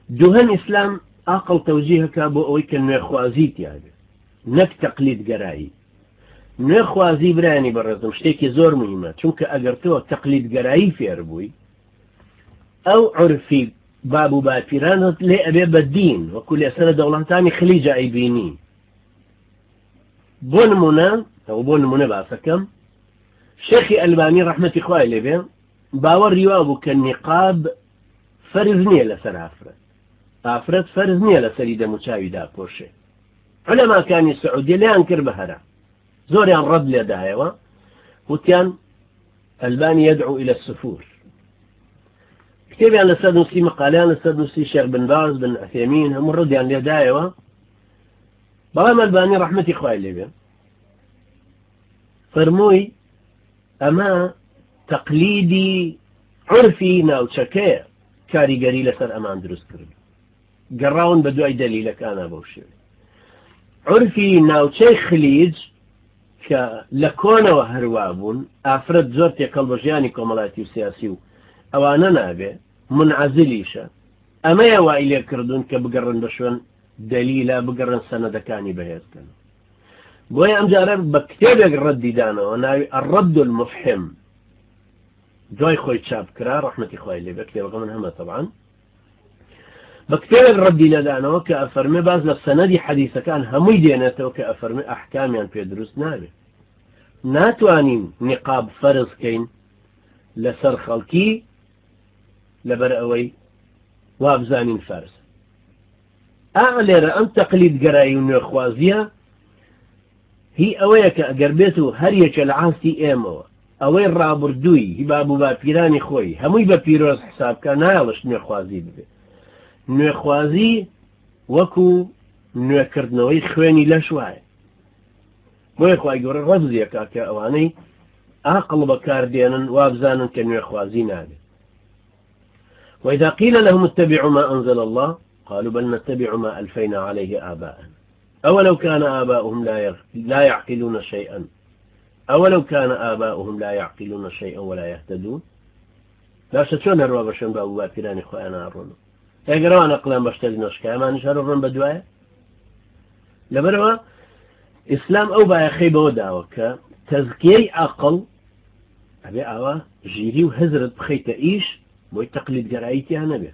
دوهن إسلام أقل توجيهك بو أويك النخوازيت يعني نك تقليد قرائي نخوازي براني برزم شتيكي زور مهمة چونك أقرتوا تقليد قرائي في أربوي أو عرفي بابو بافيران لي أبي بالدين وكل سنة دولتاني خليج أيبيني بون منا أو بون منا باسكم شيخي ألباني رحمة إخوائي لبين باور ريوابو كالنقاب فرزنية لسر أفرد فرزنية لسريدة مشاهدة بوشي علماء كان السعودية لا ينكر بهرا زوريان رد لدايوا وكان ألباني يدعو إلى السفور كتابي عن الأستاذ نسي مقالان الأستاذ نسي الشيخ بن باز بن عثيمين هم رد عن لدايوا بغام ألباني رحمة إخوائي لبين فرموي أما تقليدي عرفي ناوچەکەیە کاریگەری لەسەر ئەمان دروست کرد گەڕاون بە دوای دەلیلەکانە بەو شێوەیە عرفی ناوچەی خلیج کە لە کۆنەوە هەروە بوون ئافرەت زۆر تێکەڵ بە ژیانی کۆمەڵایەتی و سیاسی و ئەوانە نابێ منعەزلیشە ئەمەیە وای لێ کردوون کە بگەڕن بە شوێن دەلیلە بگەڕن سەنەدەکانی بەهێزکەن بۆیە ئەمجارە بە کتێبێک ڕەدی دانەوە ناوی الرد المفحم دوای خۆی چاپ کرا ڕەحمەتی خوای لێ بێ کتێبەکە من هەمە طبعا بە کتێبێک ڕەدی لەدانەوە کە ئەفەرمێ باز لە سەنەدی حەدیثەکان هەمووی دێنێتەوە کە ئەفەرمێ ئەحکامیان پێ دروست نابێت ناتوانین نقاب فەرز کەین لەسەر خەڵکی لەبەر ئەوەی وابزانین فەرز لێرە ئەم تەقلید گەرایی و نوێخوازیە هی ئەوەیە کە ئەگەر بێت و هەر یەکە لە عاستی ئێمەوە ئەوەی ڕابردووی هی باب و باپیرانی خۆی هەمووی بە پیرۆز حسابکە نایڵش نوێخوازی ببێت نوێخوازی وەکو نوێکردنەوەی خوێنی لەش وایە بۆیە خوای گەورە ڕەبزیەکە کە ئەوانەی عاقڵ بەکاردێنن وابزانن کە نوێخوازی نابێت وإذا قيل لهم اتبعوا ما أنزل الله قالوا بل نتبع ما ألفينا عليه آباءنا أولو كان آباؤهم لا يعقلون شيئا أولو كان آباؤهم لا يعقلون شيئا ولا يهتدون لا شتون هروا بشن بابو بافراني خوانا أرونو يقرأوا نقلا بشتري نشكا ما نشهر الرن بدوايا لبروا إسلام أو بايا خيبه وداوكا تزكيي عقل أبي أوا جيري وهزرت بخيت إيش بوي تقليد قرأيتي أنا به